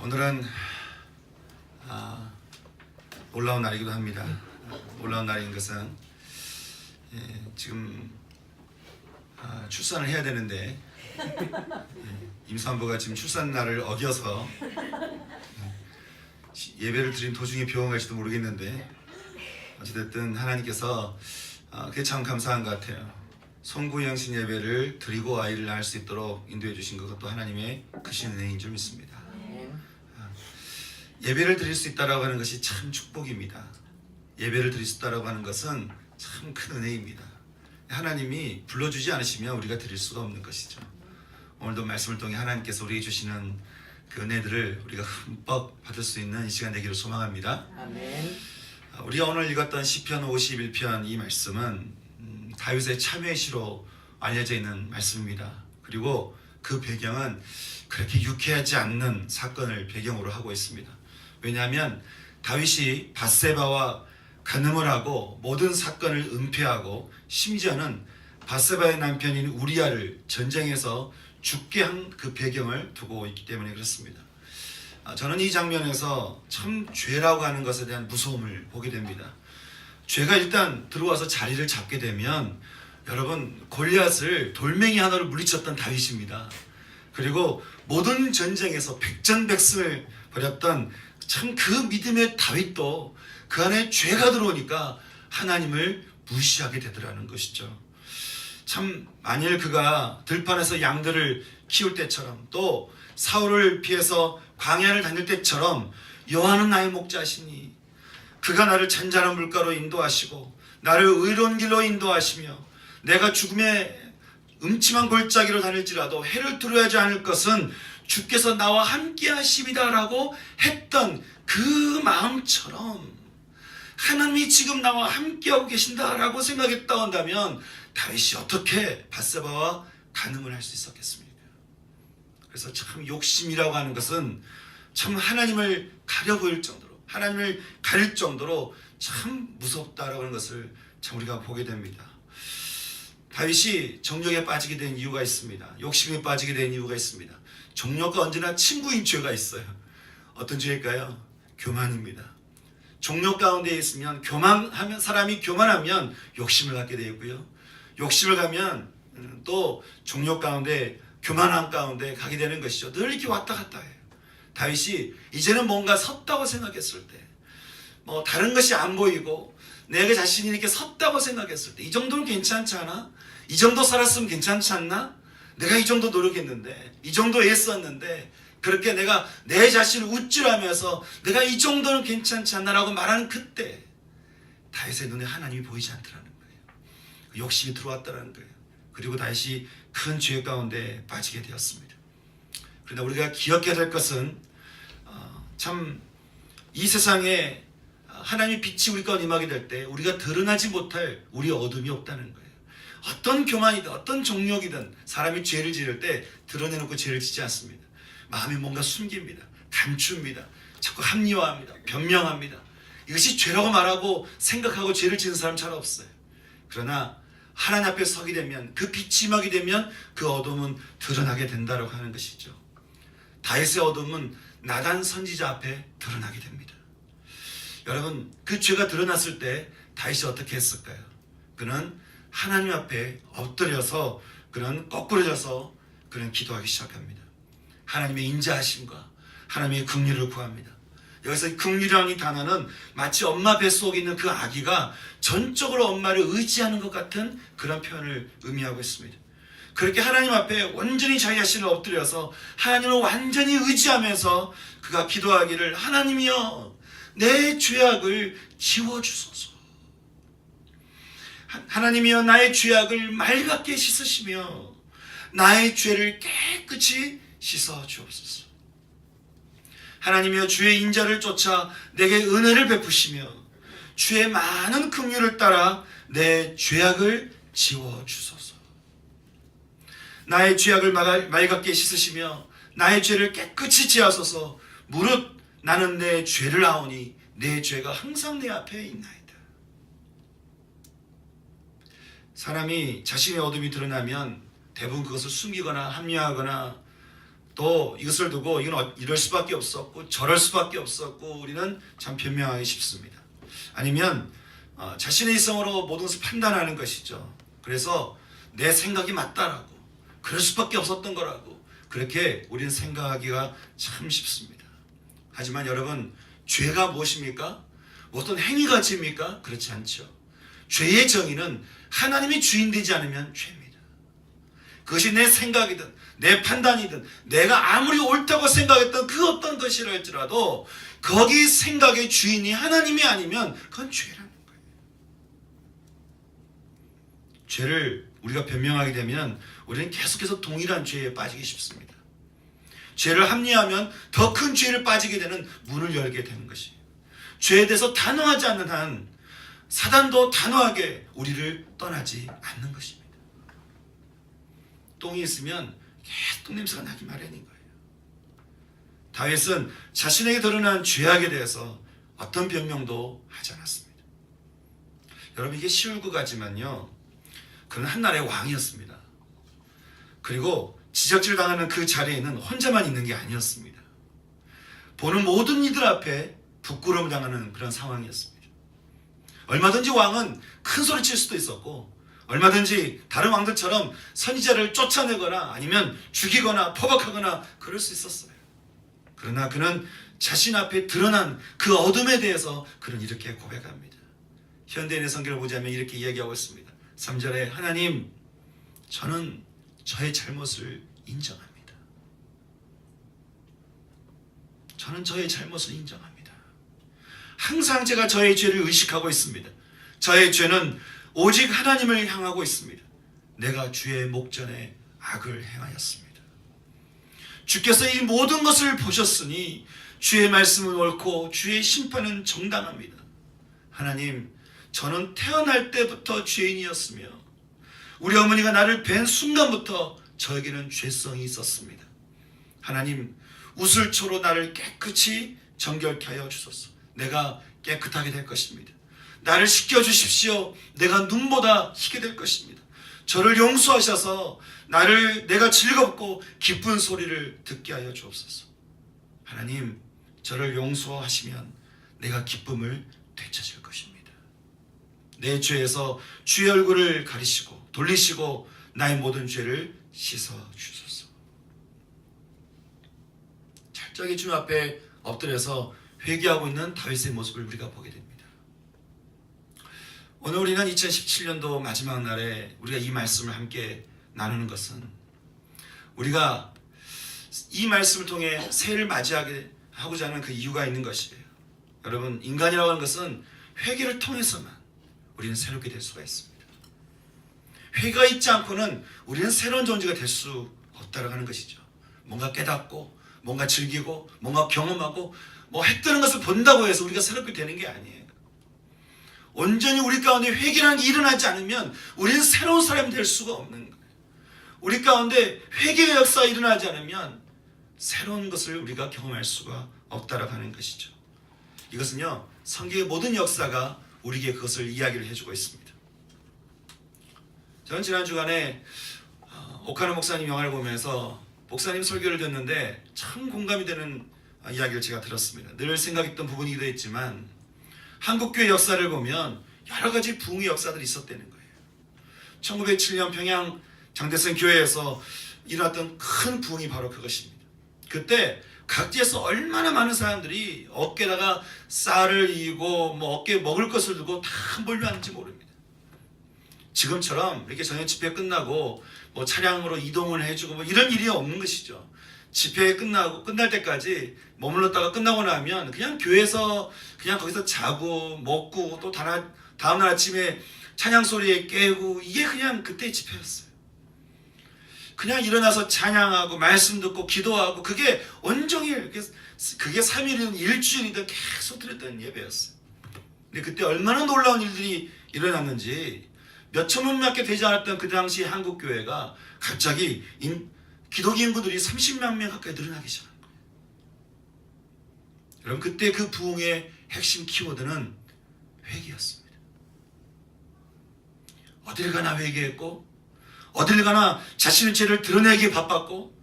오늘은 놀라운 날이기도 합니다. 놀라운 날인 것은 지금 출산을 해야 되는데 임산부가 지금 출산 날을 어겨서 예배를 드린 도중에 병원 갈지도 모르겠는데 어찌됐든 하나님께서 그게 참 감사한 것 같아요. 송구영신 예배를 드리고 아이를 낳을 수 있도록 인도해 주신 것도 하나님의 크신 은혜인 줄 믿습니다. 예배를 드릴 수 있다라고 하는 것이 참 축복입니다. 예배를 드릴 수 있다라고 하는 것은 참 큰 은혜입니다. 하나님이 불러주지 않으시면 우리가 드릴 수가 없는 것이죠. 오늘도 말씀을 통해 하나님께서 우리에게 주시는 그 은혜들을 우리가 흠뻑 받을 수 있는 이 시간 되기를 소망합니다. 아멘. 우리가 오늘 읽었던 시편 51편 이 말씀은 다윗의 참회의 시로 알려져 있는 말씀입니다. 그리고 그 배경은 그렇게 유쾌하지 않는 사건을 배경으로 하고 있습니다. 왜냐하면 다윗이 밧세바와 간음을 하고 모든 사건을 은폐하고 심지어는 밧세바의 남편인 우리아를 전쟁에서 죽게 한 그 배경을 두고 있기 때문에 그렇습니다. 저는 이 장면에서 참 죄라고 하는 것에 대한 무서움을 보게 됩니다. 죄가 일단 들어와서 자리를 잡게 되면 여러분 골리앗을 돌멩이 하나로 물리쳤던 다윗입니다. 그리고 모든 전쟁에서 백전백승을 벌였던 참 그 믿음의 다윗도 그 안에 죄가 들어오니까 하나님을 무시하게 되더라는 것이죠. 참 만일 그가 들판에서 양들을 키울 때처럼 또 사울을 피해서 광야를 다닐 때처럼 여호와는 나의 목자시니 그가 나를 잔잔한 물가로 인도하시고 나를 의로운 길로 인도하시며 내가 죽음의 음침한 골짜기로 다닐지라도 해를 두려워하지 않을 것은 주께서 나와 함께 하심이다 라고 했던 그 마음처럼 하나님이 지금 나와 함께하고 계신다라고 생각했다 한다면 다윗이 어떻게 밧세바와 간음을 할 수 있었겠습니까? 그래서 참 욕심이라고 하는 것은 참 하나님을 가려 보일 정도로 하나님을 가릴 정도로 참 무섭다라고 하는 것을 참 우리가 보게 됩니다. 다윗이 정욕에 빠지게 된 이유가 있습니다. 욕심에 빠지게 된 이유가 있습니다. 정욕과 언제나 친구인 죄가 있어요. 어떤 죄일까요? 교만입니다. 정욕 가운데 있으면 교만하면 사람이 교만하면 욕심을 갖게 되고요. 욕심을 가면 또 정욕 가운데 교만함 가운데 가게 되는 것이죠. 늘 이렇게 왔다 갔다 해요. 다윗이 이제는 뭔가 섰다고 생각했을 때, 뭐 다른 것이 안 보이고 내가 자신이 이렇게 섰다고 생각했을 때, 이 정도는 괜찮지 않아? 이 정도 살았으면 괜찮지 않나? 내가 이 정도 노력했는데, 이 정도 애썼는데, 그렇게 내가 내 자신을 우쭐하면서 내가 이 정도는 괜찮지 않나라고 말하는 그때 다윗의 눈에 하나님이 보이지 않더라는 거예요. 욕심이 들어왔다는 거예요. 그리고 다윗이 큰 죄 가운데 빠지게 되었습니다. 그러나 우리가 기억해야 될 것은 참 이 세상에 하나님의 빛이 우리 가운데 임하게 될 때 우리가 드러나지 못할 우리의 어둠이 없다는 거예요. 어떤 교만이든 어떤 정욕이든 사람이 죄를 지을 때 드러내놓고 죄를 짓지 않습니다. 마음에 뭔가 숨깁니다. 감춥니다. 자꾸 합리화합니다. 변명합니다. 이것이 죄라고 말하고 생각하고 죄를 지는 사람 잘 없어요. 그러나 하나님 앞에 서게 되면 그 빛이 임하게 되면 그 어둠은 드러나게 된다고 하는 것이죠. 다윗의 어둠은 나단 선지자 앞에 드러나게 됩니다. 여러분 그 죄가 드러났을 때 다윗이 어떻게 했을까요? 그는 하나님 앞에 엎드려서 그는 거꾸러져서 그는 기도하기 시작합니다. 하나님의 인자하심과 하나님의 긍휼을 구합니다. 여기서 긍휼이라는 이 단어는 마치 엄마 뱃속에 있는 그 아기가 전적으로 엄마를 의지하는 것 같은 그런 표현을 의미하고 있습니다. 그렇게 하나님 앞에 완전히 자기 자신을 엎드려서 하나님을 완전히 의지하면서 그가 기도하기를 하나님이여 내 죄악을 지워주소서. 하나님이여 나의 죄악을 맑게 씻으시며 나의 죄를 깨끗이 씻어 주옵소서. 하나님이여 주의 인자를 쫓아 내게 은혜를 베푸시며 주의 많은 긍휼을 따라 내 죄악을 지워 주소서. 나의 죄악을 맑게 씻으시며 나의 죄를 깨끗이 지하소서. 무릇 나는 내 죄를 아오니 내 죄가 항상 내 앞에 있나이다. 사람이 자신의 어둠이 드러나면 대부분 그것을 숨기거나 합리화하거나 또 이것을 두고 이건 이럴 수밖에 없었고 저럴 수밖에 없었고 우리는 참 변명하기 쉽습니다. 아니면 자신의 이성으로 모든 것을 판단하는 것이죠. 그래서 내 생각이 맞다라고, 그럴 수밖에 없었던 거라고 그렇게 우리는 생각하기가 참 쉽습니다. 하지만 여러분, 죄가 무엇입니까? 어떤 행위가 죄입니까? 그렇지 않죠. 죄의 정의는 하나님이 주인 되지 않으면 죄입니다. 그것이 내 생각이든 내 판단이든 내가 아무리 옳다고 생각했던 그 어떤 것이라 할지라도 거기 생각의 주인이 하나님이 아니면 그건 죄라는 거예요. 죄를 우리가 변명하게 되면 우리는 계속해서 동일한 죄에 빠지기 쉽습니다. 죄를 합리화하면 더 큰 죄를 빠지게 되는 문을 열게 되는 것이에요. 죄에 대해서 단호하지 않는 한 사단도 단호하게 우리를 떠나지 않는 것입니다. 똥이 있으면 계속 똥냄새가 나기 마련인 거예요. 다윗은 자신에게 드러난 죄악에 대해서 어떤 변명도 하지 않았습니다. 여러분, 이게 쉬울 것 같지만요, 그는 한나라의 왕이었습니다. 그리고 지적질 당하는 그 자리에는 혼자만 있는 게 아니었습니다. 보는 모든 이들 앞에 부끄러움 당하는 그런 상황이었습니다. 얼마든지 왕은 큰 소리 칠 수도 있었고, 얼마든지 다른 왕들처럼 선지자를 쫓아내거나 아니면 죽이거나 포박하거나 그럴 수 있었어요. 그러나 그는 자신 앞에 드러난 그 어둠에 대해서 그는 이렇게 고백합니다. 현대인의 성경을 보자면 이렇게 이야기하고 있습니다. 3절에 하나님, 저는 저의 잘못을 인정합니다. 저는 저의 잘못을 인정합니다. 항상 제가 저의 죄를 의식하고 있습니다. 저의 죄는 오직 하나님을 향하고 있습니다. 내가 주의 목전에 악을 행하였습니다. 주께서 이 모든 것을 보셨으니 주의 말씀은 옳고 주의 심판은 정당합니다. 하나님, 저는 태어날 때부터 죄인이었으며 우리 어머니가 나를 뵌 순간부터 저에게는 죄성이 있었습니다. 하나님, 우슬초로 나를 깨끗이 정결케 하여 주소서. 내가 깨끗하게 될 것입니다. 나를 씻겨주십시오. 내가 눈보다 희게 될 것입니다. 저를 용서하셔서 내가 즐겁고 기쁜 소리를 듣게 하여 주옵소서. 하나님, 저를 용서하시면 내가 기쁨을 되찾을 것입니다. 내 죄에서 주의 얼굴을 가리시고 돌리시고 나의 모든 죄를 씻어 주소서. 철저히 주님 앞에 엎드려서 회개하고 있는 다윗의 모습을 우리가 보게 됩니다. 오늘 우리는 2017년도 마지막 날에 우리가 이 말씀을 함께 나누는 것은 우리가 이 말씀을 통해 새해를 맞이하고자 하는 그 이유가 있는 것이에요. 여러분, 인간이라고 하는 것은 회개를 통해서만 우리는 새롭게 될 수가 있습니다. 회개가 있지 않고는 우리는 새로운 존재가 될 수 없다고 하는 것이죠. 뭔가 깨닫고 뭔가 즐기고 뭔가 경험하고 뭐 했다는 것을 본다고 해서 우리가 새롭게 되는 게 아니에요. 온전히 우리 가운데 회개라는 게 일어나지 않으면 우리는 새로운 사람이 될 수가 없는 거예요. 우리 가운데 회개의 역사가 일어나지 않으면 새로운 것을 우리가 경험할 수가 없다라고 하는 것이죠. 이것은요, 성경의 모든 역사가 우리에게 그것을 이야기를 해주고 있습니다. 저는 지난 주간에 오카노 목사님 영화를 보면서 목사님 설교를 듣는데 참 공감이 되는 이야기를 제가 들었습니다. 늘 생각했던 부분이기도 했지만 한국교회 역사를 보면 여러 가지 부흥의 역사들이 있었다는 거예요. 1907년 평양 장대성 교회에서 일어났던 큰 부흥이 바로 그것입니다. 그때 각지에서 얼마나 많은 사람들이 어깨에다가 쌀을 이고 뭐 어깨에 먹을 것을 두고 다 몰려왔는지 모릅니다. 지금처럼 이렇게 저녁 집회 끝나고 뭐 차량으로 이동을 해주고 뭐 이런 일이 없는 것이죠. 집회 끝날 때까지 머물렀다가 끝나고 나면 그냥 교회에서 그냥 거기서 자고 먹고 또 다음날 아침에 찬양 소리에 깨고 이게 그냥 그때의 집회였어요. 그냥 일어나서 찬양하고 말씀 듣고 기도하고 그게 온종일 그게 3일이든 일주일이든 계속 드렸던 예배였어요. 근데 그때 얼마나 놀라운 일들이 일어났는지 몇 천명밖에 되지 않았던 그 당시 한국 교회가 갑자기 기독교 인구들이 30만 명 가까이 늘어나기 시작한 거예요. 여러분, 그때 그 부흥의 핵심 키워드는 회개였습니다. 어딜 가나 회개했고 어딜 가나 자신의 죄를 드러내기에 바빴고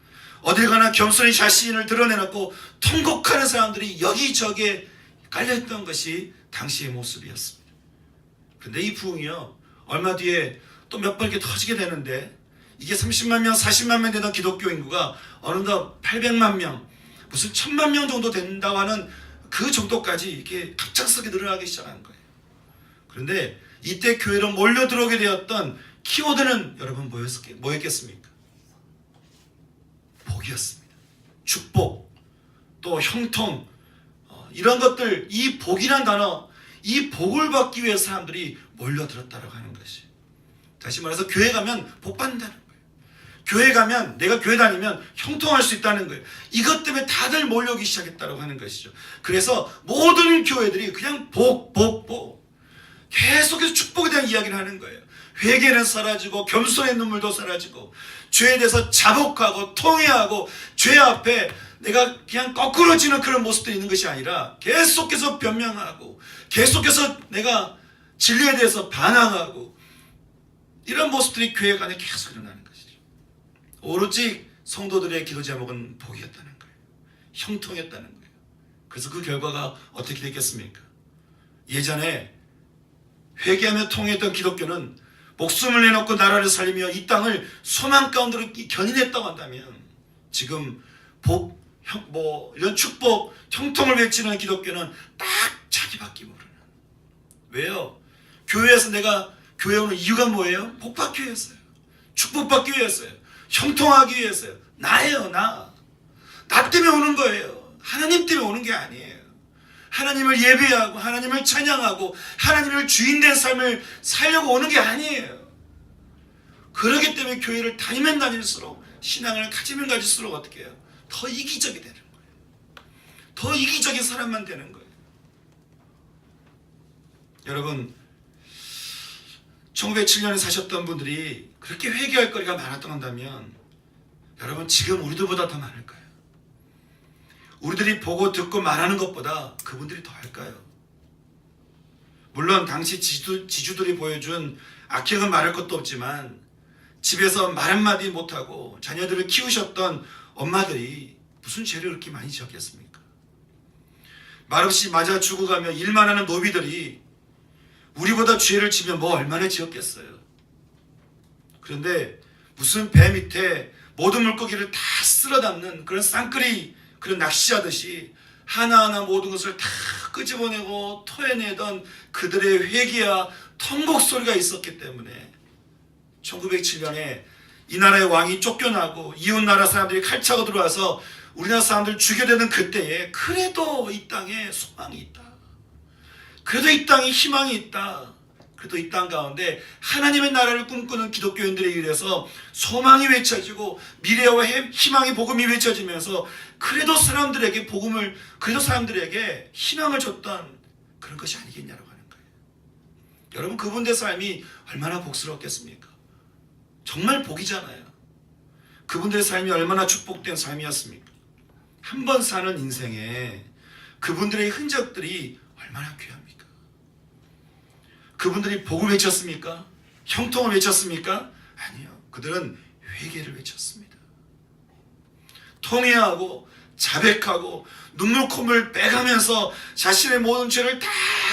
어딜 가나 겸손히 자신을 드러내놓고 통곡하는 사람들이 여기저기에 깔려있던 것이 당시의 모습이었습니다. 근데 이 부흥이요, 얼마 뒤에 또 몇 번 이렇게 터지게 되는데, 이게 30만 명, 40만 명 되던 기독교 인구가 어느덧 800만 명, 무슨 1000만 명 정도 된다고 하는 그 정도까지 이렇게 갑작스럽게 늘어나기 시작한 거예요. 그런데 이때 교회로 몰려 들어오게 되었던 키워드는 여러분 뭐였겠습니까? 복이었습니다. 축복, 또 형통, 이런 것들, 이 복이란 단어, 이 복을 받기 위해 사람들이 몰려들었다고 하는 것이, 다시 말해서 교회 가면 복 받는다는 거예요. 교회 가면, 내가 교회 다니면 형통할 수 있다는 거예요. 이것 때문에 다들 몰려오기 시작했다고 하는 것이죠. 그래서 모든 교회들이 그냥 복 계속해서 축복에 대한 이야기를 하는 거예요. 회개는 사라지고 겸손의 눈물도 사라지고 죄에 대해서 자복하고 통회하고 죄 앞에 내가 그냥 거꾸러지는 그런 모습들이 있는 것이 아니라 계속해서 변명하고 계속해서 내가 진리에 대해서 반항하고, 이런 모습들이 교회 안에 계속 일어나는 것이죠. 오로지 성도들의 기도 제목은 복이었다는 거예요. 형통했다는 거예요. 그래서 그 결과가 어떻게 됐겠습니까? 예전에 회개하며 통회했던 기독교는 목숨을 내놓고 나라를 살리며 이 땅을 소망 가운데로 견인했다고 한다면, 지금 복, 이런 축복, 형통을 외치는 기독교는 딱 자기밖에 모르는. 왜요? 교회에서 내가 교회 오는 이유가 뭐예요? 복받기 위해서요. 축복받기 위해서요. 형통하기 위해서요. 나예요, 나. 나 때문에 오는 거예요. 하나님 때문에 오는 게 아니에요. 하나님을 예배하고 하나님을 찬양하고 하나님을 주인된 삶을 살려고 오는 게 아니에요. 그렇기 때문에 교회를 다니면 다닐수록, 신앙을 가지면 가질수록 어떻게 해요? 더 이기적이 되는 거예요. 더 이기적인 사람만 되는 거예요. 여러분, 1907년에 사셨던 분들이 그렇게 회개할 거리가 많았던 한다면, 여러분 지금 우리들보다 더 많을까요? 우리들이 보고 듣고 말하는 것보다 그분들이 더 할까요? 물론 당시 지주들이 보여준 악행은 말할 것도 없지만, 집에서 말 한마디 못하고 자녀들을 키우셨던 엄마들이 무슨 죄를 그렇게 많이 지었겠습니까? 말없이 맞아 죽어가며 일만 하는 노비들이 우리보다 죄를 지면 뭐 얼마나 지었겠어요. 그런데 무슨 배 밑에 모든 물고기를 다 쓸어담는 그런 쌍끌이, 그런 낚시하듯이 하나하나 모든 것을 다 끄집어내고 토해내던 그들의 회개와 통곡 소리가 있었기 때문에 1907년에 이 나라의 왕이 쫓겨나고 이웃 나라 사람들이 칼차고 들어와서 우리나라 사람들 죽여대는 그때에, 그래도 이 땅에 소망이 있다, 그래도 이 땅에 희망이 있다, 그래도 이 땅 가운데 하나님의 나라를 꿈꾸는 기독교인들에 의해서 소망이 외쳐지고 미래와 희망의 복음이 외쳐지면서 그래도 사람들에게 복음을, 그래도 사람들에게 희망을 줬던 그런 것이 아니겠냐라고 하는 거예요. 여러분, 그분들의 삶이 얼마나 복스럽겠습니까? 정말 복이잖아요. 그분들의 삶이 얼마나 축복된 삶이었습니까? 한 번 사는 인생에 그분들의 흔적들이 얼마나 귀합니까? 그분들이 복을 외쳤습니까? 형통을 외쳤습니까? 아니요. 그들은 회개를 외쳤습니다. 통회하고 자백하고 눈물 콧물 빼가면서 자신의 모든 죄를 다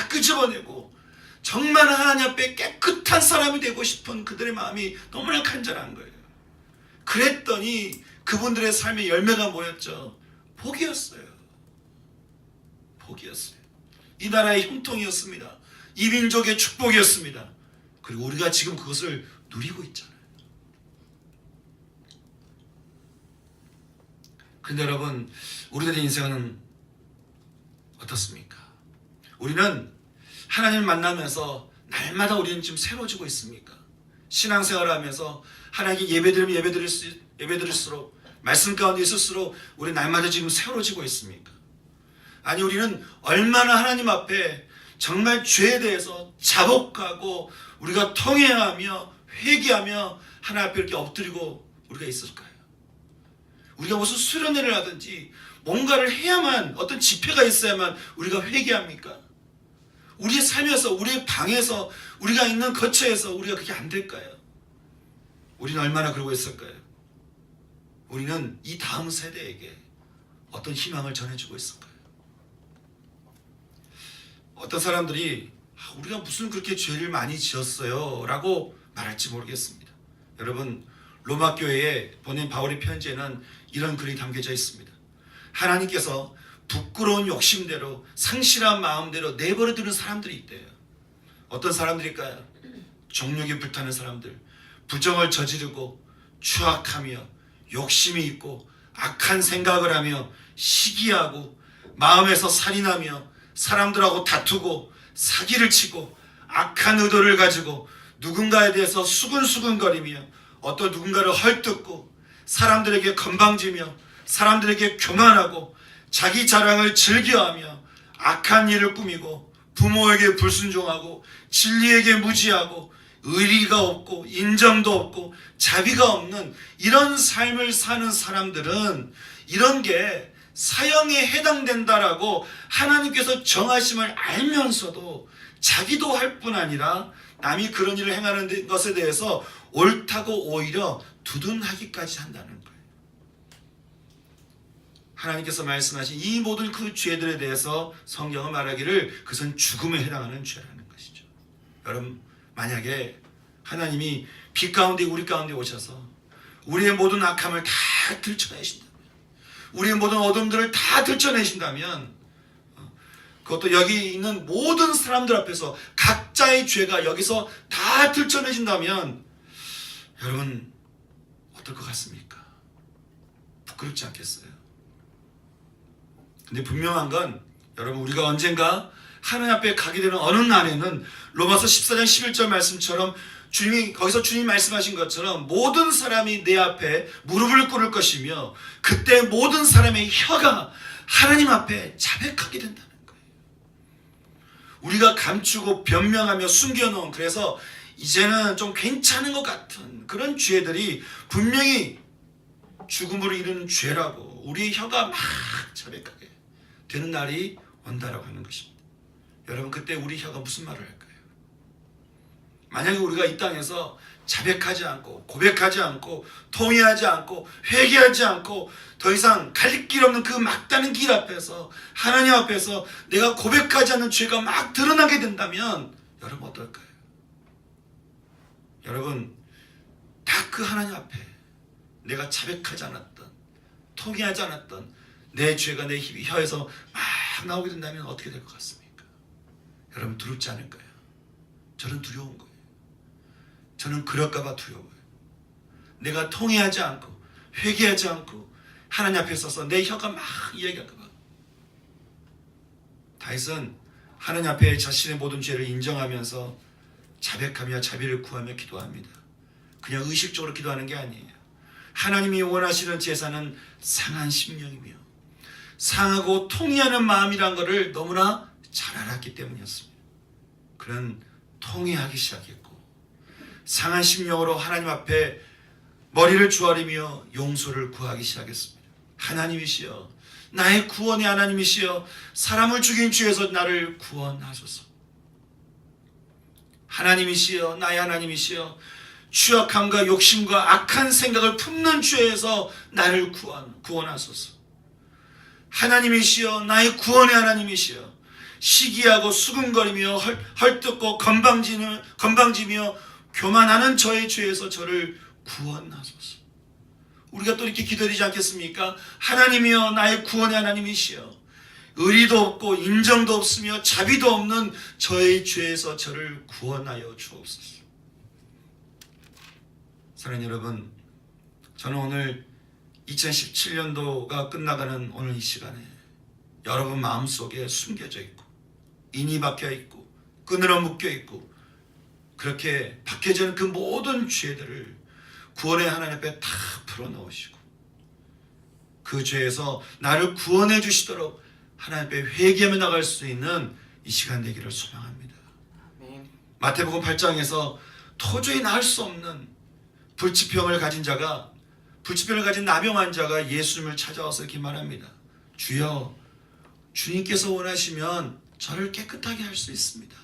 끄집어내고 정말 하나님 앞에 깨끗한 사람이 되고 싶은 그들의 마음이 너무나 간절한 거예요. 그랬더니 그분들의 삶의 열매가 뭐였죠? 복이었어요. 복이었어요. 이 나라의 형통이었습니다. 이 민족의 축복이었습니다. 그리고 우리가 지금 그것을 누리고 있잖아요. 그런데 여러분, 우리들의 인생은 어떻습니까? 우리는 하나님을 만나면서 날마다 우리는 지금 새로워지고 있습니까? 신앙생활을 하면서 하나님께 예배드리면 예배드릴수록, 말씀 가운데 있을수록 우리 날마다 지금 새로워지고 있습니까? 아니, 우리는 얼마나 하나님 앞에 정말 죄에 대해서 자복하고 우리가 통회하며 회개하며 하나님 앞에 이렇게 엎드리고 우리가 있을까요? 우리가 무슨 수련회를 하든지 뭔가를 해야만, 어떤 집회가 있어야만 우리가 회개합니까? 우리의 삶에서, 우리의 방에서, 우리가 있는 거처에서 우리가 그게 안 될까요? 우리는 얼마나 그러고 있을까요? 우리는 이 다음 세대에게 어떤 희망을 전해주고 있을까요? 어떤 사람들이 우리가 무슨 그렇게 죄를 많이 지었어요 라고 말할지 모르겠습니다. 여러분, 로마 교회에 보낸 바울의 편지에는 이런 글이 담겨져 있습니다. 하나님께서 부끄러운 욕심대로 상실한 마음대로 내버려두는 사람들이 있대요. 어떤 사람들일까요? 정욕이 불타는 사람들, 부정을 저지르고 추악하며 욕심이 있고 악한 생각을 하며 시기하고 마음에서 살인하며 사람들하고 다투고 사기를 치고 악한 의도를 가지고 누군가에 대해서 수근수근거리며 어떤 누군가를 헐뜯고 사람들에게 건방지며 사람들에게 교만하고 자기 자랑을 즐겨하며 악한 일을 꾸미고 부모에게 불순종하고 진리에게 무지하고 의리가 없고 인정도 없고 자비가 없는 이런 삶을 사는 사람들은 이런 게 사형에 해당된다라고 하나님께서 정하심을 알면서도 자기도 할 뿐 아니라 남이 그런 일을 행하는 것에 대해서 옳다고 오히려 두둔하기까지 한다는 거예요. 하나님께서 말씀하신 이 모든 그 죄들에 대해서 성경은 말하기를 그것은 죽음에 해당하는 죄라는 것이죠. 여러분, 만약에 하나님이 빛 가운데 우리 가운데 오셔서 우리의 모든 악함을 다 들춰내신다면, 우리의 모든 어둠들을 다 들춰내신다면, 그것도 여기 있는 모든 사람들 앞에서 각자의 죄가 여기서 다 들춰내신다면 여러분 어떨 것 같습니까? 부끄럽지 않겠어요? 근데 분명한 건 여러분, 우리가 언젠가 하나님 앞에 가게 되는 어느 날에는 로마서 14장 11절 말씀처럼 주님이 말씀하신 것처럼 모든 사람이 내 앞에 무릎을 꿇을 것이며 그때 모든 사람의 혀가 하나님 앞에 자백하게 된다는 거예요. 우리가 감추고 변명하며 숨겨놓은, 그래서 이제는 좀 괜찮은 것 같은 그런 죄들이 분명히 죽음으로 이르는 죄라고 우리의 혀가 막 자백하게 되는 날이 온다라고 하는 것입니다. 여러분, 그때 우리 혀가 무슨 말을 할까요? 만약에 우리가 이 땅에서 자백하지 않고 고백하지 않고 통회하지 않고 회개하지 않고 더 이상 갈 길 없는 그 막다른 길 앞에서 하나님 앞에서 내가 고백하지 않는 죄가 막 드러나게 된다면 여러분 어떨까요? 여러분, 다 그 하나님 앞에 내가 자백하지 않았던, 통회하지 않았던 내 죄가 내 혀에서 막 나오게 된다면 어떻게 될 것 같습니까? 여러분, 두렵지 않을까요? 저는 두려운 거예요. 저는 그럴까 봐 두려워요. 내가 통회하지 않고 회개하지 않고 하나님 앞에 서서 내 혀가 막 이야기할까 봐. 다윗은 하나님 앞에 자신의 모든 죄를 인정하면서 자백하며 자비를 구하며 기도합니다. 그냥 의식적으로 기도하는 게 아니에요. 하나님이 원하시는 제사는 상한 심령이며 상하고 통회하는 마음이란 것을 너무나 잘 알았기 때문이었습니다. 그는 통회하기 시작했고 상한 심령으로 하나님 앞에 머리를 조아리며 용서를 구하기 시작했습니다. 하나님이시여, 나의 구원의 하나님이시여, 사람을 죽인 죄에서 나를 구원하소서. 하나님이시여, 나의 하나님이시여, 추악함과 욕심과 악한 생각을 품는 죄에서 나를 구원하소서. 하나님이시여, 나의 구원의 하나님이시여, 시기하고 수근거리며 헐뜯고 건방지며 교만하는 저의 죄에서 저를 구원하소서. 우리가 또 이렇게 기도드리지 않겠습니까? 하나님이여, 나의 구원의 하나님이시여, 의리도 없고 인정도 없으며 자비도 없는 저의 죄에서 저를 구원하여 주옵소서. 사랑하는 여러분, 저는 오늘 2017년도가 끝나가는 오늘 이 시간에 여러분 마음속에 숨겨져 있고 인이 박혀 있고 끈으로 묶여 있고 그렇게 박혀지는 그 모든 죄들을 구원의 하나님 앞에 다 풀어놓으시고 그 죄에서 나를 구원해 주시도록 하나님 앞에 회개하며 나갈 수 있는 이 시간 되기를 소망합니다. 마태복음 8장에서 도저히 나을 수 없는 불치병을 가진 나병 환자가 예수님을 찾아와서 이렇게 말합니다. 주여, 주님께서 원하시면 저를 깨끗하게 할 수 있습니다.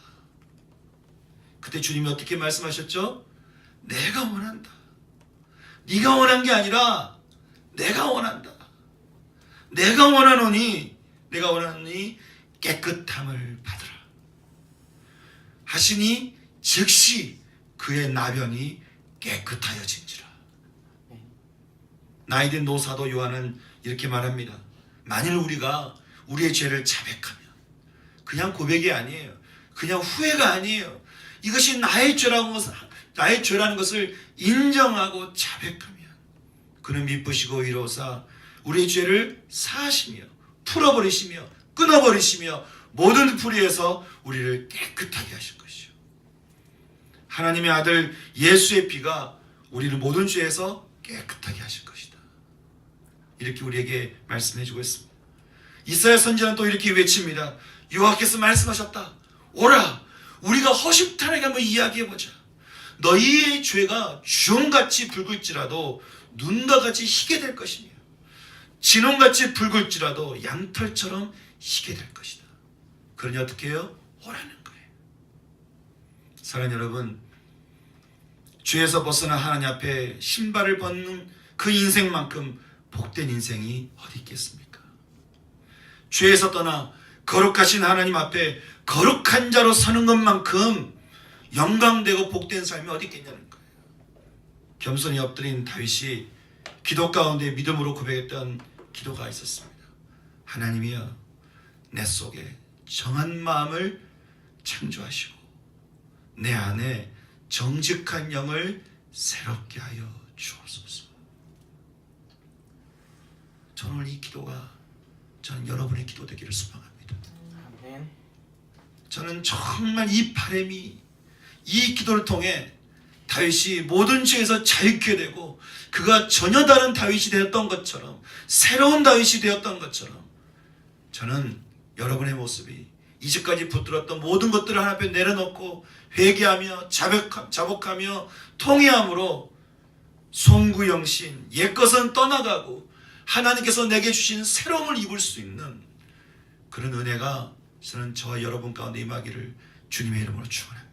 그때 주님이 어떻게 말씀하셨죠? 내가 원한다. 네가 원한 게 아니라 내가 원한다. 내가 원하노니 깨끗함을 받으라 하시니 즉시 그의 나병이 깨끗하여진지라. 나이든 노사도 요한은 이렇게 말합니다. 만일 우리가 우리의 죄를 자백하면, 그냥 고백이 아니에요. 그냥 후회가 아니에요. 이것이 나의 죄라는 것을 인정하고 자백하면 그는 미쁘시고 이로사 우리의 죄를 사하시며 풀어버리시며 끊어버리시며 모든 불의에서 우리를 깨끗하게 하실 것이요. 하나님의 아들 예수의 피가 우리를 모든 죄에서 깨끗하게 하실 것이다. 이렇게 우리에게 말씀해 주고 있습니다. 이사야 선지자는 또 이렇게 외칩니다. 여호와께서 말씀하셨다. 오라, 우리가 허심탄회하게 한번 이야기해보자. 너희의 죄가 주홍같이 붉을지라도 눈과 같이 희게 될 것이며 진홍같이 붉을지라도 양털처럼 희게 될 것이다. 그러니 어떻게 해요? 오라는 거예요. 사랑하는 여러분, 죄에서 벗어나 하나님 앞에 신발을 벗는 그 인생만큼 복된 인생이 어디 있겠습니까? 죄에서 떠나 거룩하신 하나님 앞에 거룩한 자로 서는 것만큼 영광되고 복된 삶이 어디 있겠냐는 거예요. 겸손히 엎드린 다윗이 기도 가운데 믿음으로 고백했던 기도가 있었습니다. 하나님이여, 내 속에 정한 마음을 창조하시고 내 안에 정직한 영을 새롭게 하여 주옵소서. 저는 오늘 이 기도가 저는 여러분의 기도 되기를 소망합니다. 아멘. 저는 정말 이 바람이, 이 기도를 통해 다윗이 모든 죄에서 자유케 되고 그가 전혀 다른 다윗이 되었던 것처럼, 새로운 다윗이 되었던 것처럼, 저는 여러분의 모습이 이제까지 붙들었던 모든 것들을 하나님 앞에 내려놓고 회개하며 자복하며 통회함으로 송구영신, 옛것은 떠나가고 하나님께서 내게 주신 새로움을 입을 수 있는 그런 은혜가 저는 저와 여러분 가운데 임하기를 주님의 이름으로 축원합니다.